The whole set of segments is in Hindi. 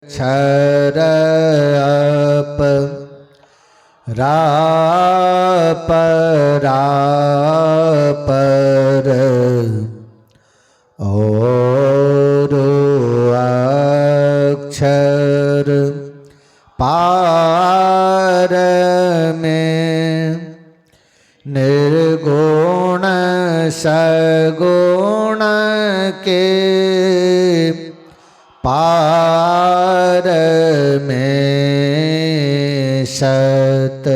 क्षर अप राप रापर और अक्षर पार में निर्गुण सगुण के पार में सत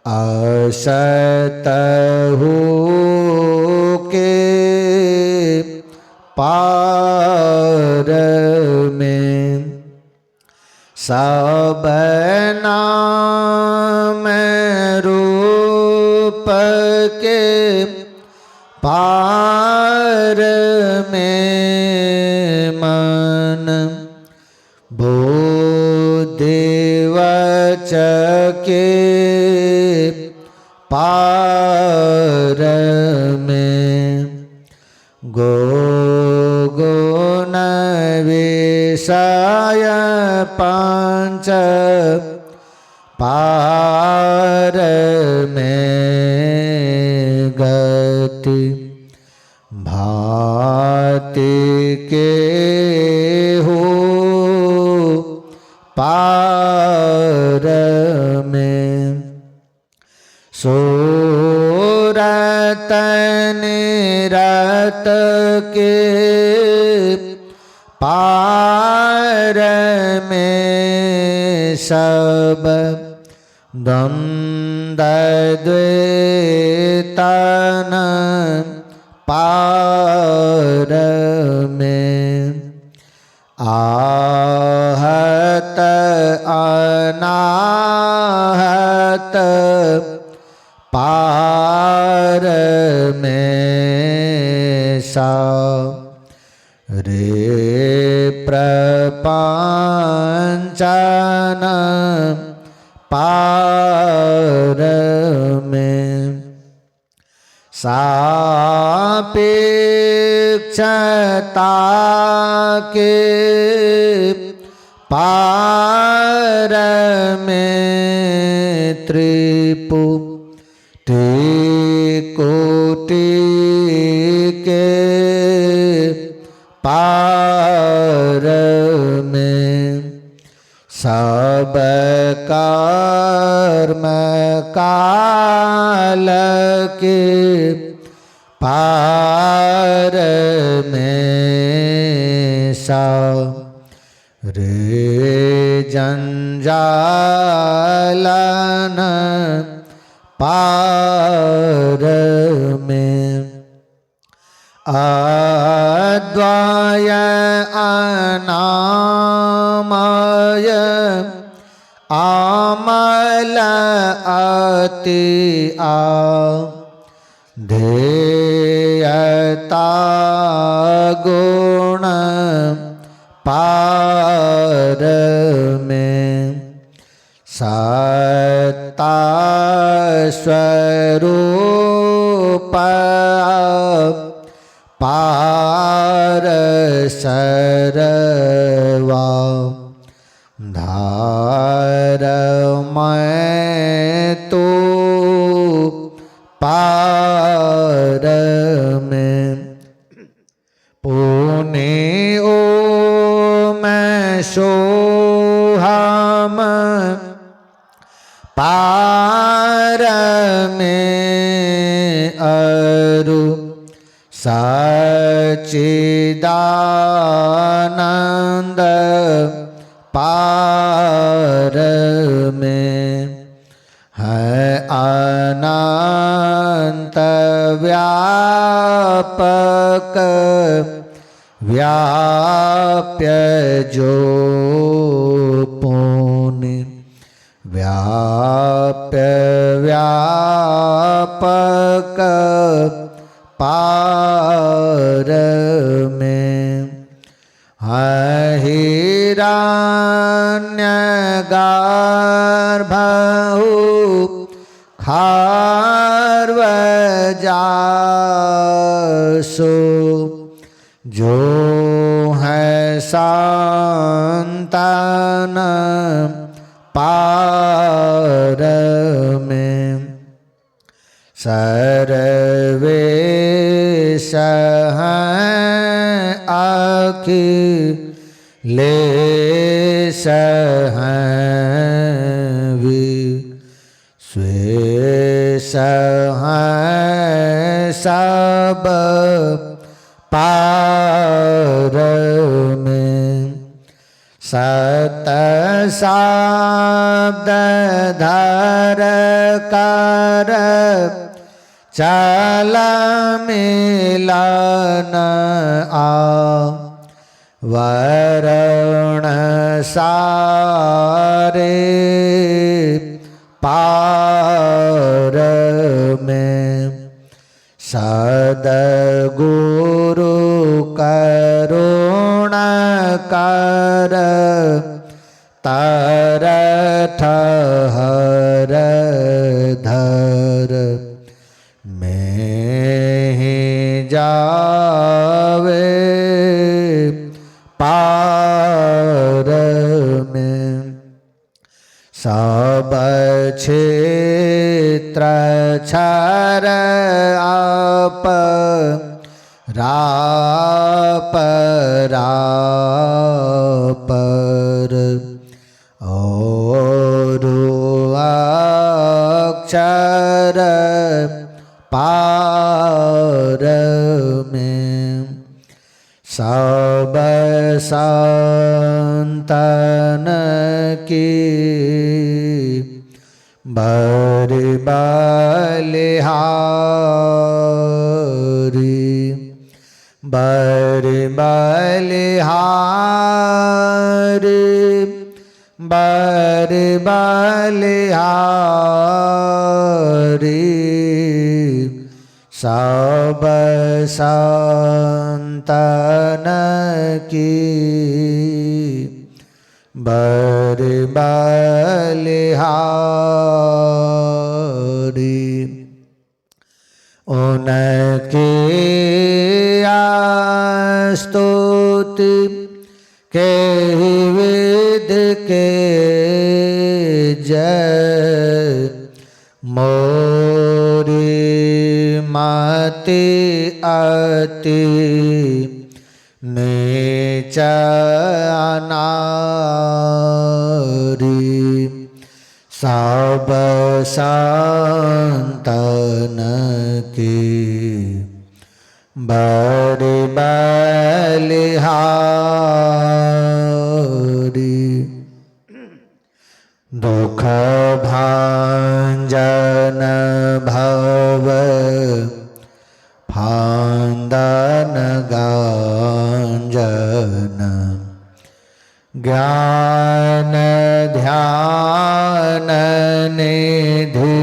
असत हो के पार में सब नाम रूप के पार में मन बुद्धि वचन के पार में गुण विषय पंच पार में गति भाति के हो पार में सूरत निरत के पार में सब द्वंद्व द्वैतन पार में आहत अनाहत पार में सा रे प्रपंचन पार में सापेक्षता के पार में त्रिपुटी कोटि के पार में सब कर्म काल के पार में सा रे जंजालन पार में अद्वय अनामय आमल अति धेयता गुण पार में सत्ता स्वरूप पार सर्वा धार मैं तो पार में पुणे ओ मैं सोहम पार में अरु सच्चिदानंद पार में है अनंत व्यापक व्याप्य जो पुण्य व्याप्य व्यापक पार में हिरण्यगर्भहु खार्वजासु जो है शांत पार में सर्वेश हैं अखिलेश हैं विश्वेश हैं सब पार में सत शब्द धर कर चल मिलन वरण सारे पार में सद्गुरु करुण कर तरठ हर धर में ही जावे पार में सब क्षेत्र छर आप रापर और अक्षर पार में सब संतन की बरि बलिहारी बरि बलिहारी बरि बलिहारी सब संतन की बरि बलिहारी उनकी स्तुति के विद के जय मोरी मति अति नीच अनारी सब संतन की बरि बलिहारी दुख भांजन भव फांदन गांजन ज्ञान ध्यान निधि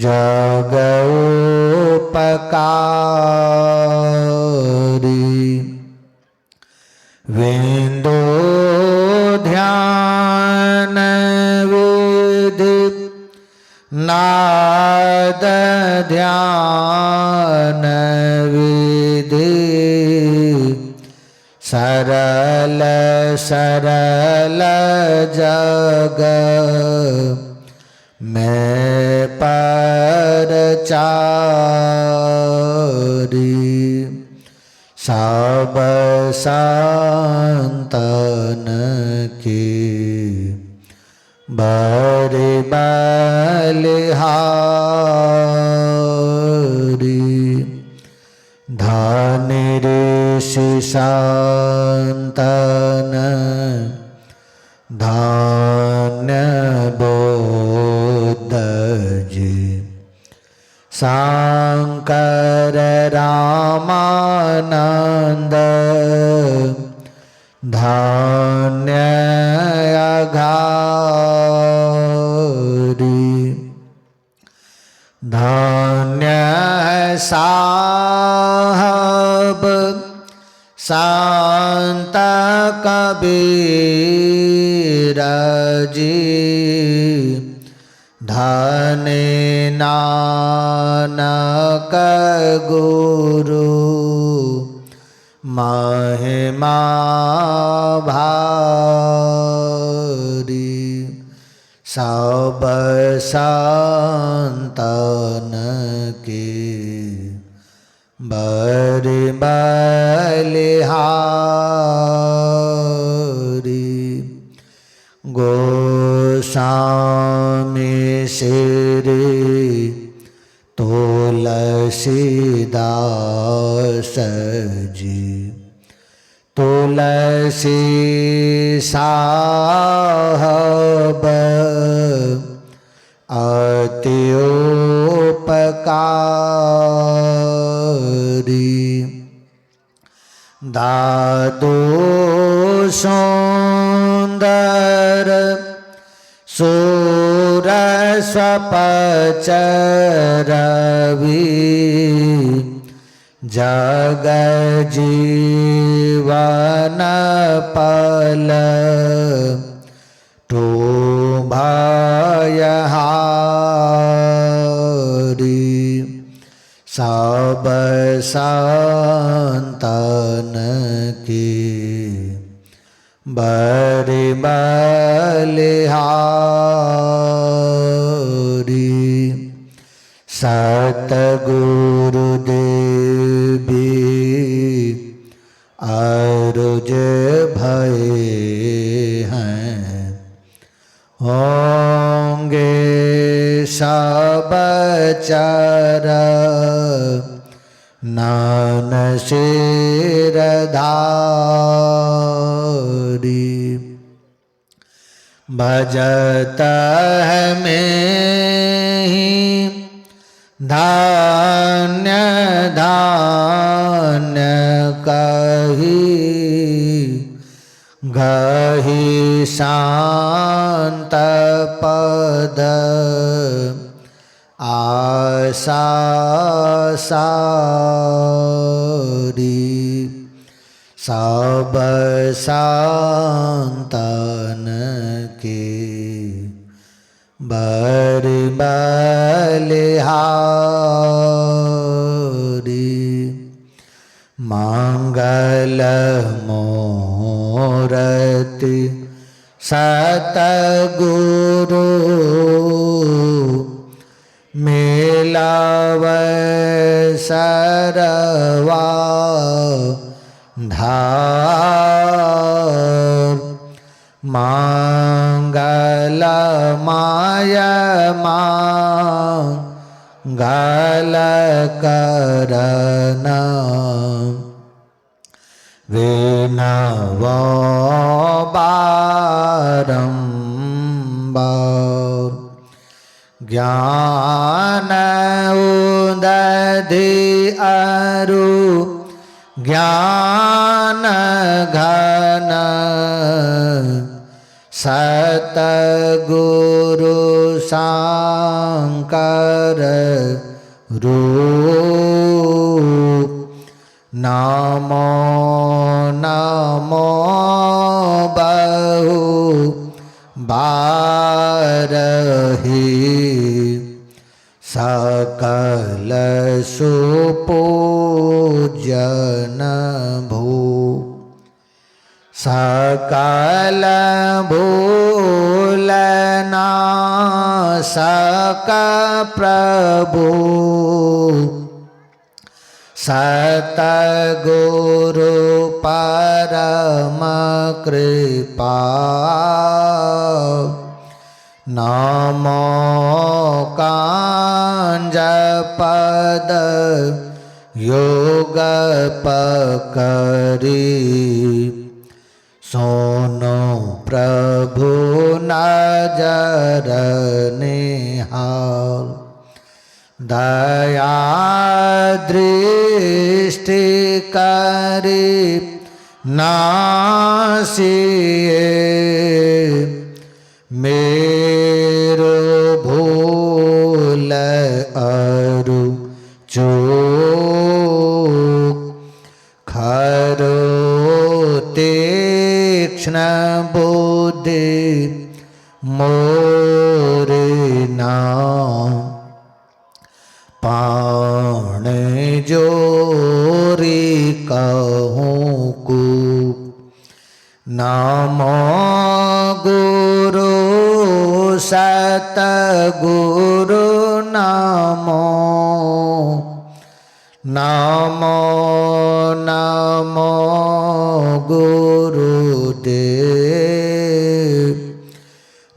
जग उपकारी विंदु ध्यान विधि नाद ध्यान विधि सरल सरल जग में परचारी सब संतन की बरि बलिहारी धनि ऋषि संतन धन्य बुद्ध जी शंकर रामानंद धन्य अघारी धन्य साहब संत कबीर जी धन्य नानक गुरु महिमा भारी। सब संतन के बरि बलिहारी। गोस्वामी श्री तुलसीदास जी तुलसी साहब अति उपकारी। दादू सुंदर सुरस्वपचरवि जग जीवन पल भयहारी। सब संतन की बरि बलिहारी। सतगुरुदेवी अरुज भये हैं, होंगे सब चर नन सिरधारी। भजत है में ही धान्य धान्य कही, गही शांत पद आशा सारी। सब संतन के बरि बलिहारी। मंगल मूर्ति सतगुरु मिलाव सरवा धार। मंगल माय मंगल करना विनव बारंबार। ज्ञान उदधि अरु ज्ञान घन सतगुरु शंकर रूप। नमो नमो बहु बारही। सकल सुपूजन भू सकल भूलना सक प्रभु। सतगुरु परम कृपा। नमो कांज पद योग पकरी। सोनो प्रभु नजर निहाल। दया दृष्टि करी नासिए। मेरो भूल अरु चूक खरो तीक्ष्ण बुद्धि मोरे नाम। पाण जोरी कहूँ को नमो गुरु સતગુરુ નમો નમો નમો ગુરુદેવ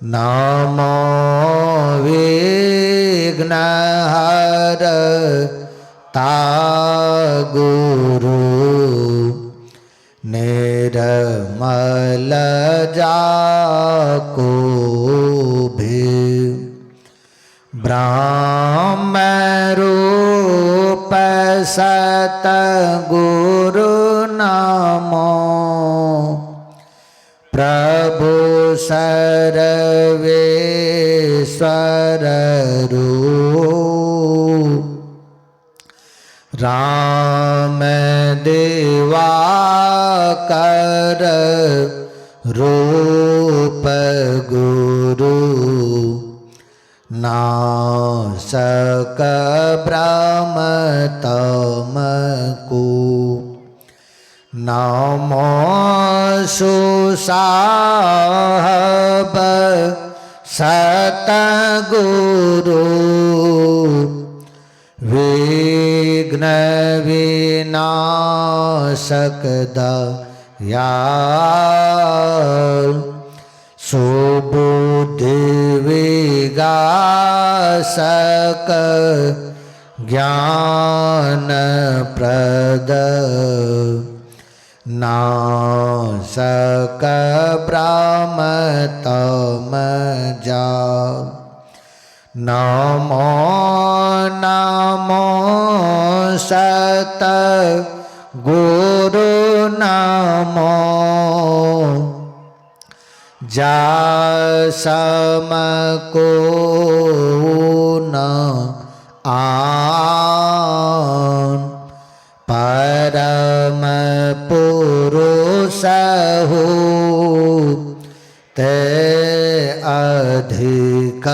નમો વિઘ્નહરતા ગુરુ નિર્મલ જાકો ભી બ્રહ્મ રૂપ સતગુરુ નમો પ્રભુ સર્વેશ્વર રૂપ રામ દેવાકર રૂપ ગુરુ નાસક બ્રહ્મ તમકુ નમો સુસાહબ સતગુરુ વિઘ્ન વિનાશક દયાળ સુબુદ્ધિ વિગાસક જ્ઞાન પ્રદ નાસક બ્રહ્મ તમજા નમો નમો સત ગુરુ નમો જાસમ કો ન આન પરમ પુરુષ હો તે અધિક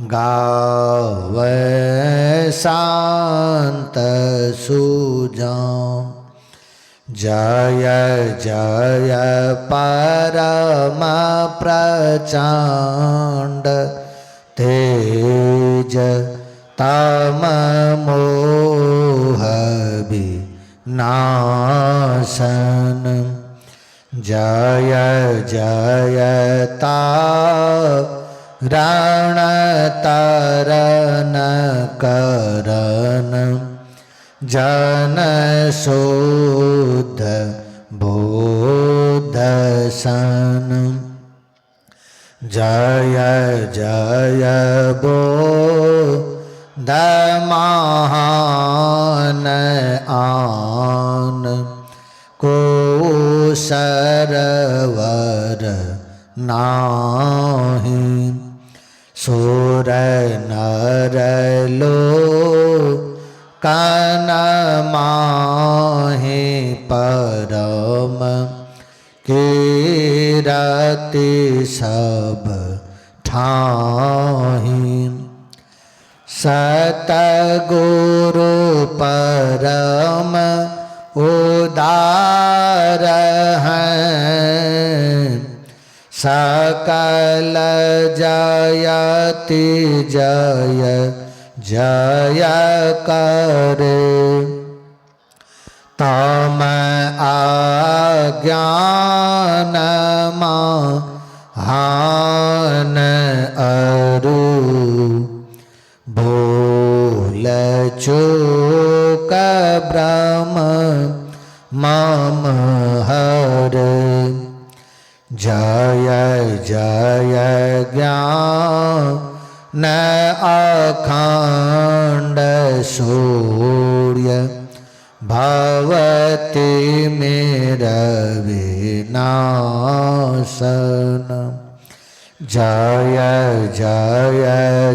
ગાવે શાંત સુજામ જય જય પરમ પ્રચંડ તેજ તમ મોહ વિનાશન જય જય તારણ તરન કરન જન શુદ્ધ બોધસન જય જય બોધ મહાન આન કો સરવર નાહી સુર નર લો કન માહી પરમ કીરતિ સબ ઠાહી સતગુરુ પરમ ઉદાર हैं सकल जयति जय जय करे तम अज्ञान महान अरु भूल चूक ब्रह्म मम हर जय जय ज्ञान अखंड सूर्य भवति मेरा विनाशन जय जय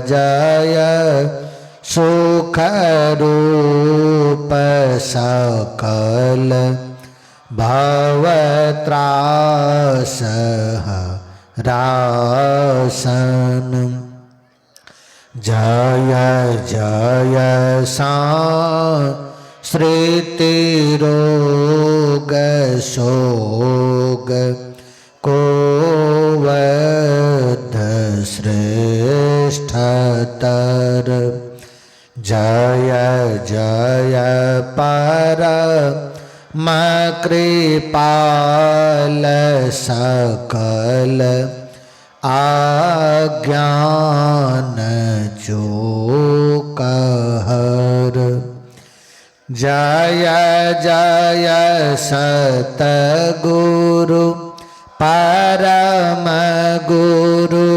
जय सुख रूप सकल भवत्रास रासन जय जय श्रुति रोग शोग को काल सकल आज्ञान जो कहर। जय जय सतगुरु परम गुरु,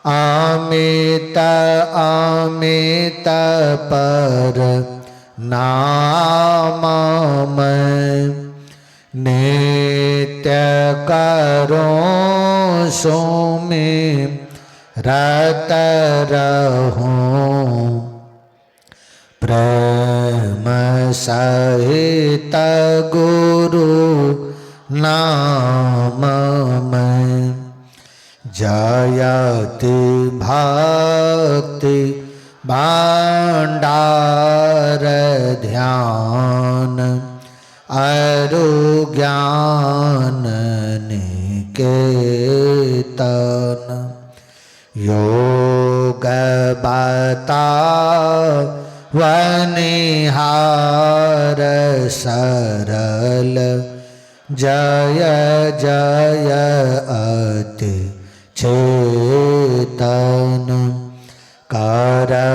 अमित अमित पर नाम मैं नित्य करो सुमि रत रहूं। प्रेम सहित गुरु नाम में जयति भक्ति भंडार ध्यान अरु ज्ञान निकेतन। योग बता वनिहार सरल जय जय अति चेतन। कारणहार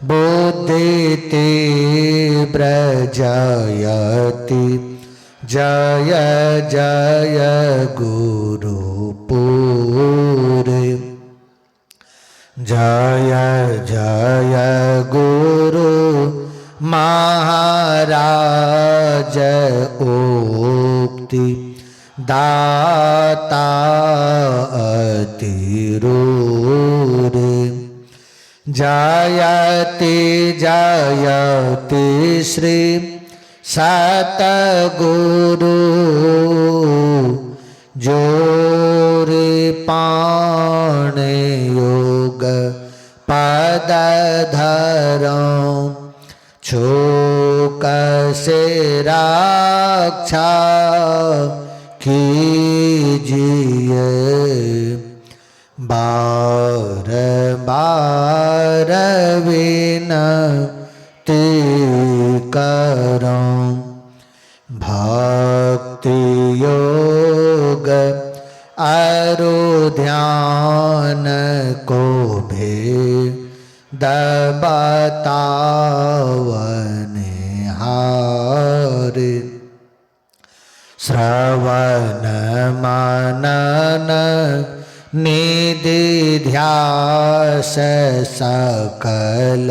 बुद्धि तीव्र जयति जय जय गुरु पूरे। जय जय गुरु महाराज उक्ति दाता अतिरूरे। जयति जयति श्री सतगुरु जोरि पाणे योग पद धरं। छोक से रक्षा कीजिए बार बार विनती करं। भक्ति योग अरु ध्यान को भेद बतावनिहारे। श्रवण मनन निधिध्यास सकल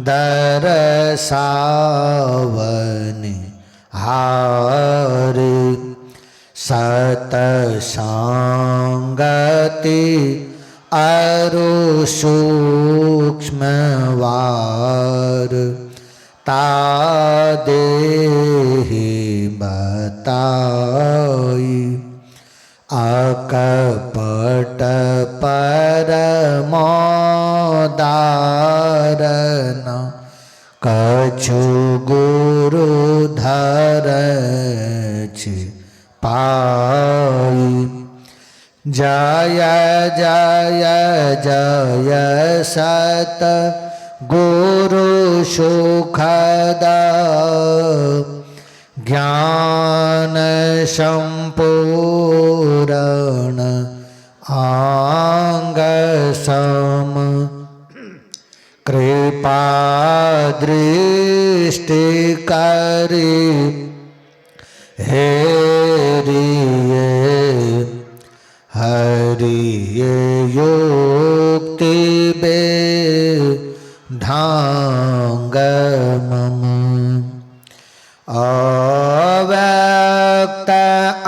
दरसावनिहारे। सतसंगति अरु सूक्ष्म वार तादेहि बताई। अकपट परमोदारन कछु गुरु धरछि पाई। जय जय जय सत गुरु सुखद ज्ञान संपूर्ण आंग सम। कृपा दृष्टि करी हेरिए हरिये युक्ति बे ढांग मम। अव्यक्त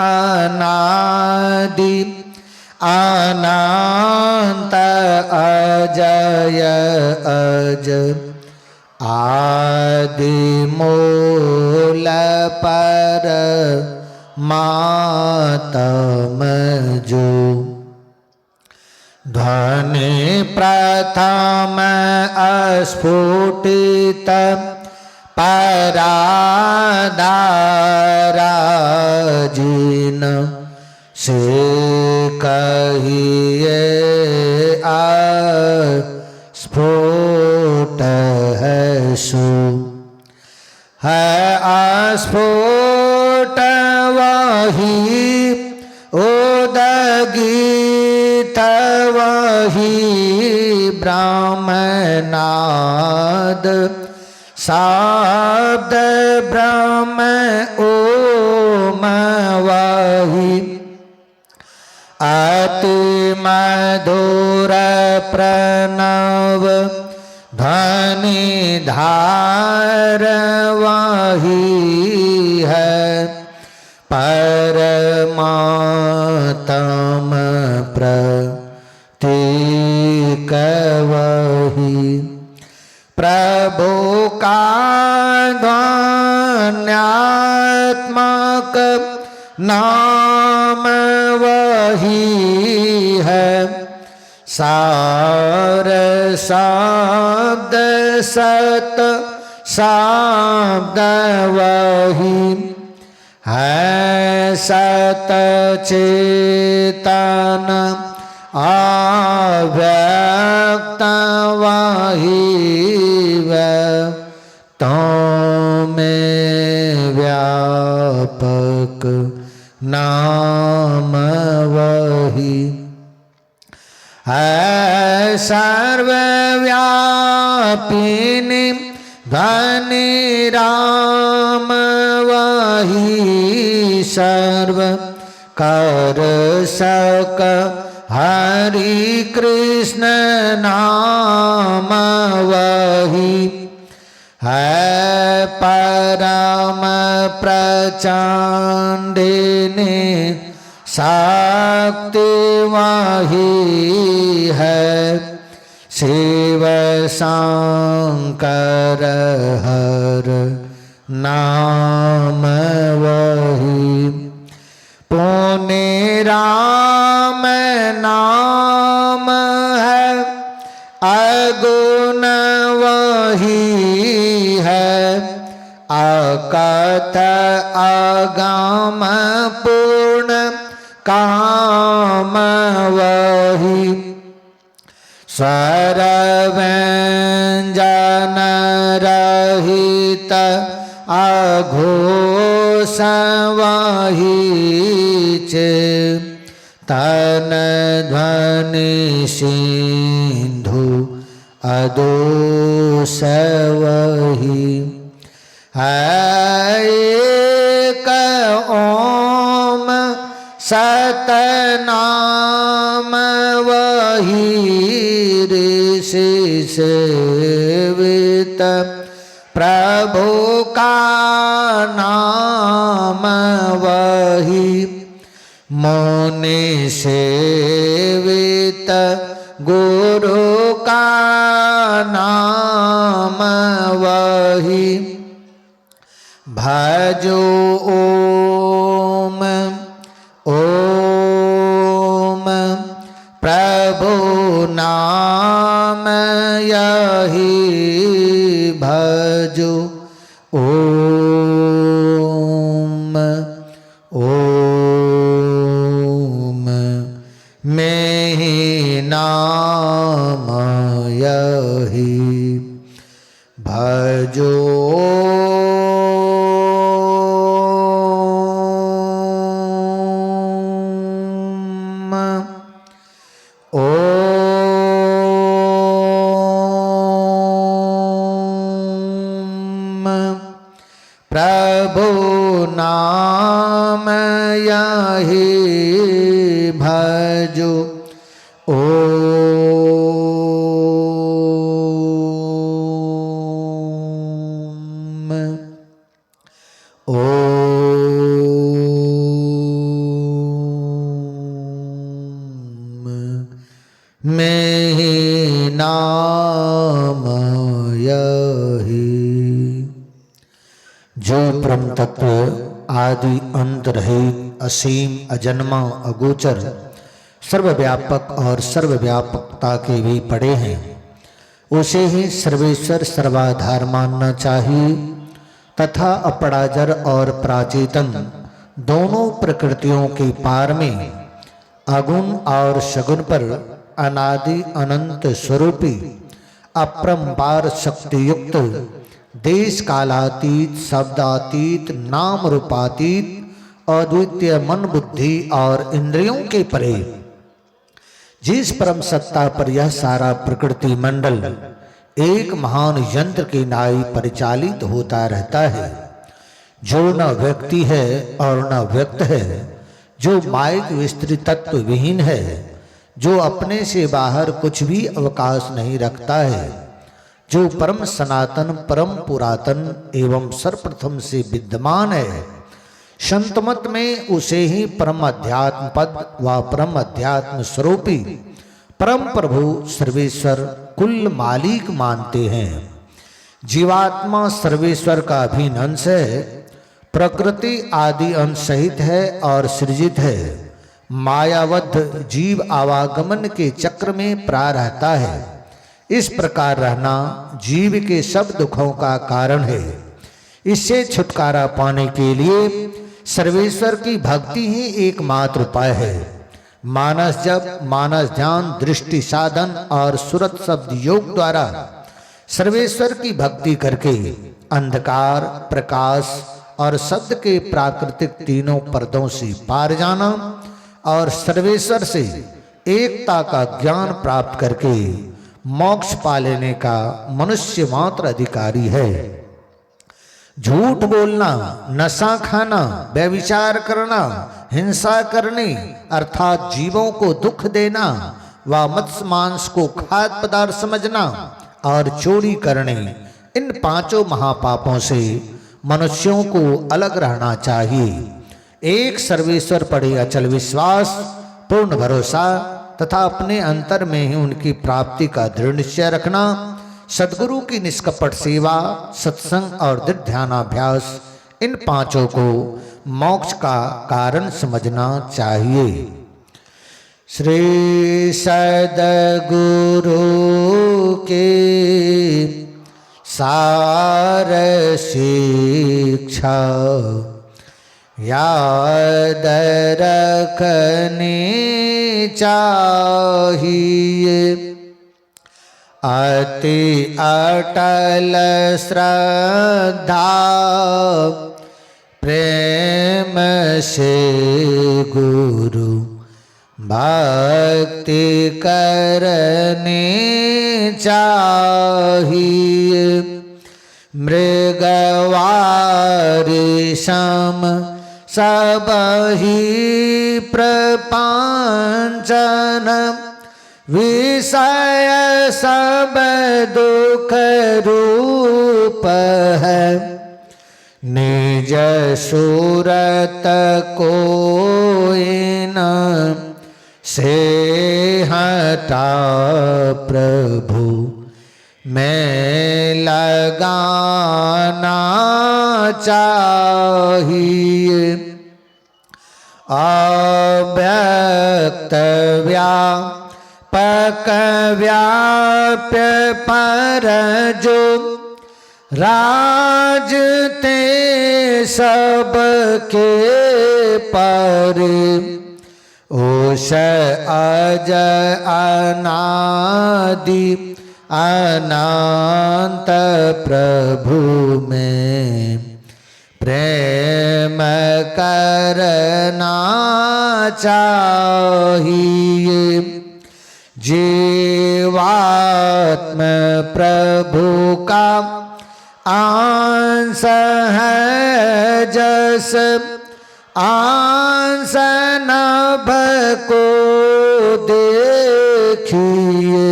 अनादि अनंत अजय अज आदि मूल पर मातम जो। ध्वनि प्रथम अस्फुटित परादाराजिन से कहिए स्फुट है सो। है अस्फुट वही उदगीत वही ब्रह्मनाद शब्द ब्रह्म ओम वही अति मधुर प्रणव ध्वनि धार वही है परमात्म प्रतीक वही प्रभु का ध्वन्यात्मक नाम वही है सार शब्द सत शब्द वही है सत चेतन अव्यक्त वही तो में व्यापक नाम वही है सर्वव्यापिनी धनी राम वही सर्व कर सक हरि कृष्ण नाम वही है परम प्रचंडिनी शक्ति वही है शिव शंकर हर नाम वही पुण्य राम नाम है अगुण वही है अकथ अगम पूर्ण काम वही स्वर व्यंजन रहित अघोष वही तन ध्वनि सिंधु अदोष वही है एक ओम सतनाम वही ऋषि सेवित प्रभु का नाम वही मुनि सेवित गुरु का नाम वही भजो ओम ओम प्रभु नाम यही भजो ओम ओम में ही नाम यही भजो प्रभु नाम यही भजो ओम ओम में ही नाम यही। जो परम तत्व आदि अंत रहित असीम अजन्मा अगोचर सर्वव्यापक और सर्वव्यापकता के भी पड़े हैं, उसे ही सर्वेश्वर सर्वाधार मानना चाहिए तथा अपराजर और प्राचेतन दोनों प्रकृतियों के पार में अगुण और सगुण पर अनादि अनंत स्वरूपी अपरंपार शक्ति युक्त देश कालातीत, शब्दातीत, नाम रूपातीत, अद्वितीय मन बुद्धि और इंद्रियों के परे जिस परम सत्ता पर यह सारा प्रकृति मंडल एक महान यंत्र के नाई परिचालित होता रहता है, जो न व्यक्ति है और न व्यक्त है, जो माइक विस्तृत तत्व विहीन है, जो अपने से बाहर कुछ भी अवकाश नहीं रखता है, जो परम सनातन, परम पुरातन एवं सर्वप्रथम से विद्यमान है, संतमत में उसे ही परम अध्यात्म पद व परम अध्यात्म स्वरूपी परम प्रभु सर्वेश्वर कुल मालिक मानते हैं। जीवात्मा सर्वेश्वर का अभिन्न अंश है, प्रकृति आदि अंश सहित है और सृजित है। मायावद्ध जीव आवागमन के चक्र में प्रा रहता है। इस प्रकार रहना जीव के सब दुखों का कारण है। इससे छुटकारा पाने के लिए सर्वेश्वर की भक्ति ही एकमात्र उपाय है। मानस जप, मानस ध्यान, दृष्टि साधन और सुरत शब्द योग द्वारा सर्वेश्वर की भक्ति करके अंधकार, प्रकाश और शब्द के प्राकृतिक तीनों पर्दों से पार जाना और सर्वेश्वर से एकता का ज्ञान प्राप्त करके मोक्ष पा लेने का मनुष्य मात्र अधिकारी है। झूठ बोलना, नशा खाना, व्यभिचार करना, हिंसा करने अर्थात जीवों को दुख देना व मत्स्य मांस को खाद्य पदार्थ समझना और चोरी करने, इन पांचों महापापों से मनुष्यों को अलग रहना चाहिए। एक सर्वेश्वर पर अचल विश्वास, पूर्ण भरोसा तथा अपने अंतर में ही उनकी प्राप्ति का दृढ़ निश्चय रखना, सद्गुरु की निष्कपट सेवा, सत्संग और दृढ़ ध्यानाभ्यास, इन पांचों को मोक्ष का कारण समझना चाहिए। श्री सद्गुरु के सार शिक्षा याद रखनी चाहिए। अति अटल श्रद्धा प्रेम से गुरु भक्ति करनी चाहिए। मृगवारी सम सब ही प्रपंचन विषय सब दुख रूप है। निज सूरत कोई न से हटा प्रभु में लगाना चाहिए। अव्यक्त व्यापक व्याप्य पर जो राजते सबके पर, ओष अज अनादि अनंत प्रभु में प्रेम करना चाहिए। जीवात्म प्रभु का अंश है जस अंश नभ को देखिए।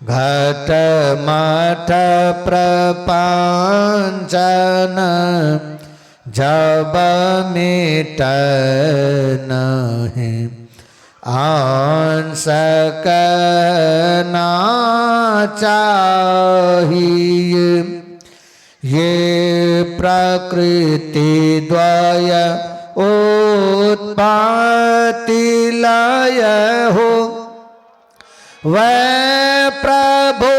घट मठ प्रपंचन जब मिटन है अंश करना चाहिए। ये प्रकृति द्वय उत्पत्ति लय हो, वह प्रभु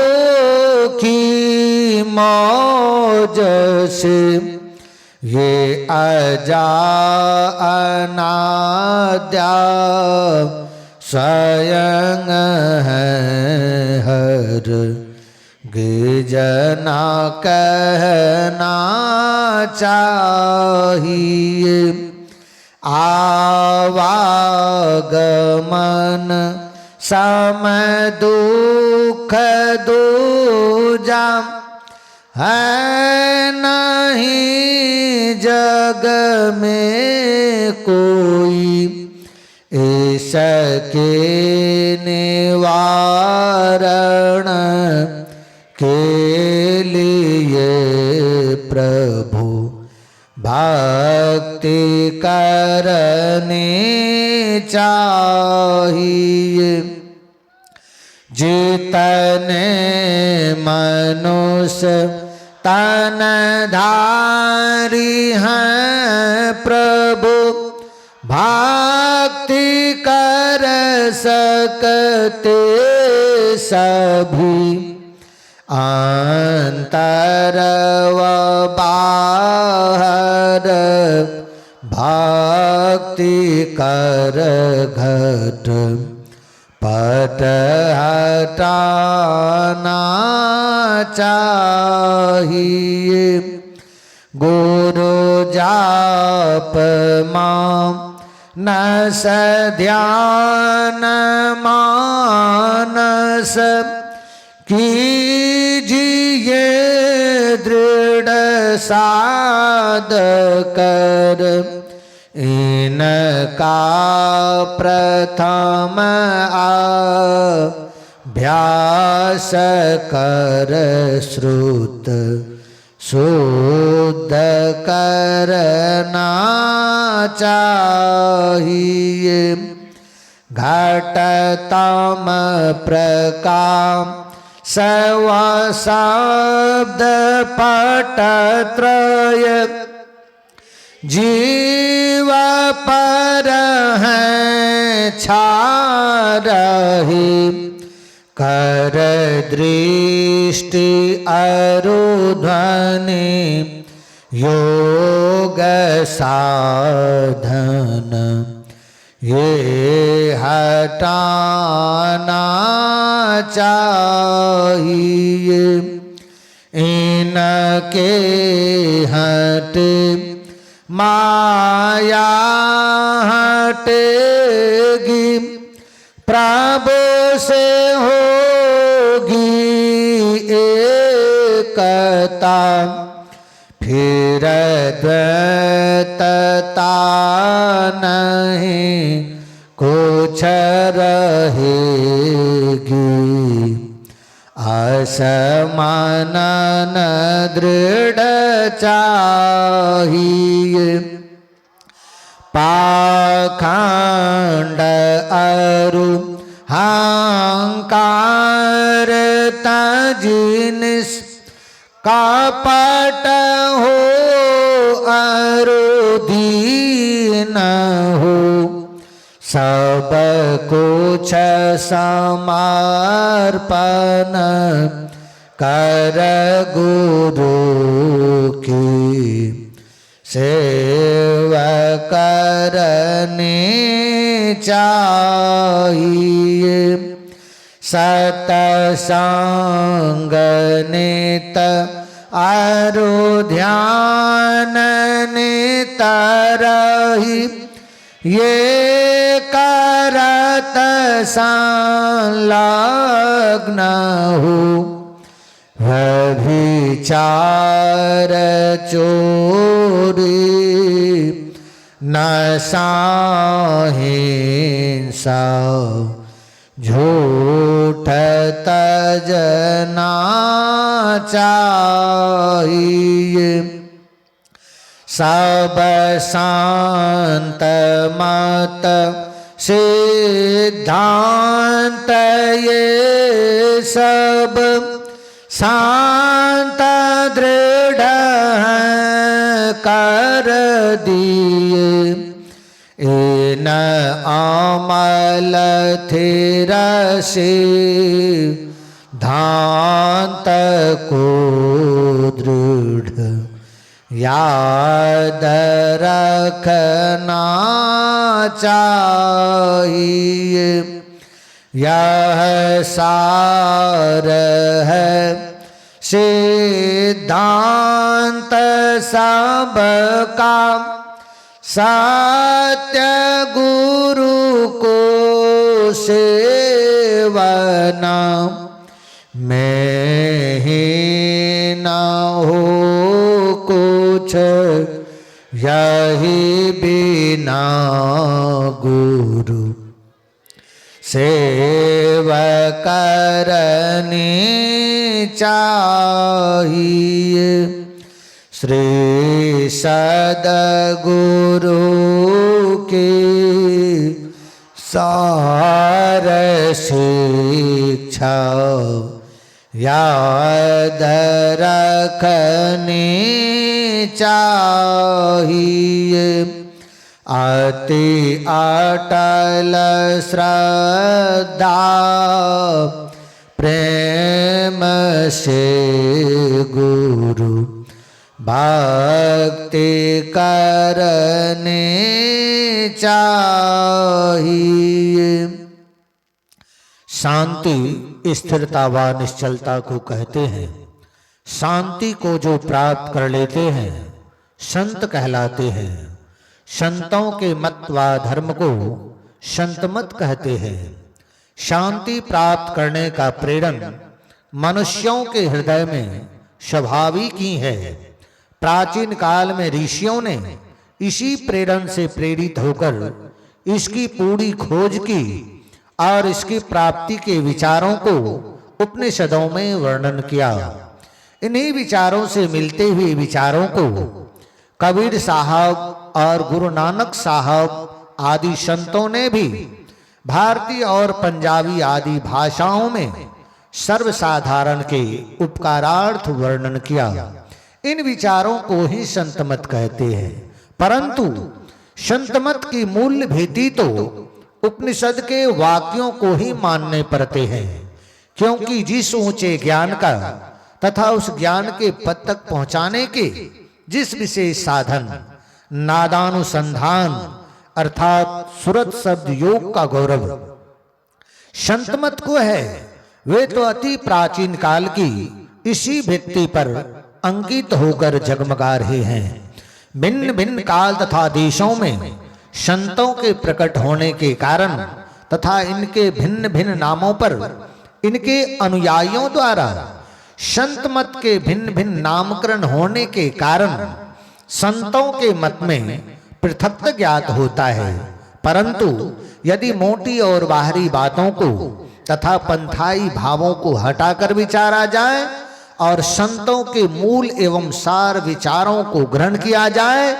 की मौज से ये अजा अनाद्या स्वयं है हर गिजना कहना चाहिए। आवागमन समय दुख दूजा है नहीं जग में कोई। इसके निवारण के लिए प्रभु भक्ति करनी चाहिए। जितने मनुष्य तनधारी हैं प्रभु भक्ति कर सकते सभी। अंतर व बाहर भक्ति कर घट पट हटाना चाहिए। गुरु जाप माम नस ध्यान मानस कीजिए दृढ़ साधकर। इनका प्रथम अभ्यास कर श्रुत शुद्ध करना चाहिए। घटतम प्रकाश सव शब्द पटत्रय जीव पर हैं छा रहे। कर दृष्टि अरुध्वनि योग साधन ये हटाना चाहिए। इनके हटे माया हटेगी प्रभु से होगी एकता। फिर द्वैतता नहीं कुछ रहेगी। असमानन दृढ़ चाहिए। पाखंड अरु अहंकार तजिनिस कपट हो अरुदीन हो। सब कुछ समर्पण कर गुरु की सेवा करनी चाहिए। सतसंग नित अरु ध्यान नित रही ये करत संलग्न हो। व्यभिचार चोरी नशा हिंसा झूठ तजना चाहिए। सब शांत मत सिद्धांत ये सब शांत दृढ़ कर दिए। इन अमल थिर सिद्धांत को दृढ़ याद रखना चाहिए। यह सार है सिद्धांत सबका सत्य गुरु को सेवना मैं ही ना हो कुछ यही बिना गुरु सेवा करनी चाहिए। श्री सद्गुरु की सार शिक्षा याद रखनी चाहिए। अति अटल श्रद्धा प्रेम से गुरु भक्ति करनी चाहिए। शांति स्थिरता व निश्चलता को कहते हैं। शांति को जो प्राप्त कर लेते हैं संत कहलाते हैं। संतों के मत व धर्म को संतमत कहते हैं। शांति प्राप्त करने का प्रेरण मनुष्यों के हृदय में स्वाभाविक ही है। प्राचीन काल में ऋषियों ने इसी प्रेरण से प्रेरित होकर इसकी पूरी खोज की और इसकी प्राप्ति के विचारों को उपनिषदों में वर्णन किया। इन्हीं विचारों से मिलते हुए विचारों को कबीर साहब और गुरु नानक साहब आदि संतों ने भी भारतीय और पंजाबी आदि भाषाओं में सर्वसाधारण के उपकारार्थ वर्णन किया। इन विचारों को ही संतमत कहते हैं। परंतु संतमत की मूल भेदी तो उपनिषद के वाक्यों को ही मानने पड़ते हैं, क्योंकि जिस ऊंचे ज्ञान का तथा उस ज्ञान के पद तक पहुंचाने के जिस विशेष साधन नादानुसंधान अर्थात सुरत शब्द योग का गौरव संतमत को है, वे तो अति प्राचीन काल की इसी व्यक्ति पर अंकित होकर जगमगा रहे हैं। भिन्न भिन्न काल तथा देशों में संतों के प्रकट होने के कारण तथा इनके भिन्न भिन्न नामों पर इनके अनुयायियों द्वारा संत मत के भिन्न भिन्न नामकरण होने के कारण संतों के मत में पृथकत्व ज्ञात होता है। परंतु यदि मोटी और बाहरी बातों को तथा पंथाई भावों को हटाकर विचारा जाए और संतों के मूल एवं सार विचारों को ग्रहण किया जाए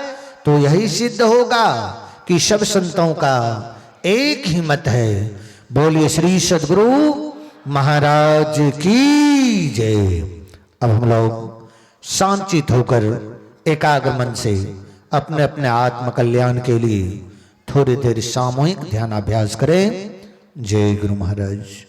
तो यही सिद्ध होगा कि सब संतों का एक ही मत है। बोलिए श्री सद्गुरु महाराज की जय। अब हम लोग शांतित होकर एकाग्र मन से अपने अपने आत्म कल्याण के लिए थोड़ी देर सामूहिक ध्यान अभ्यास करें। जय गुरु महाराज।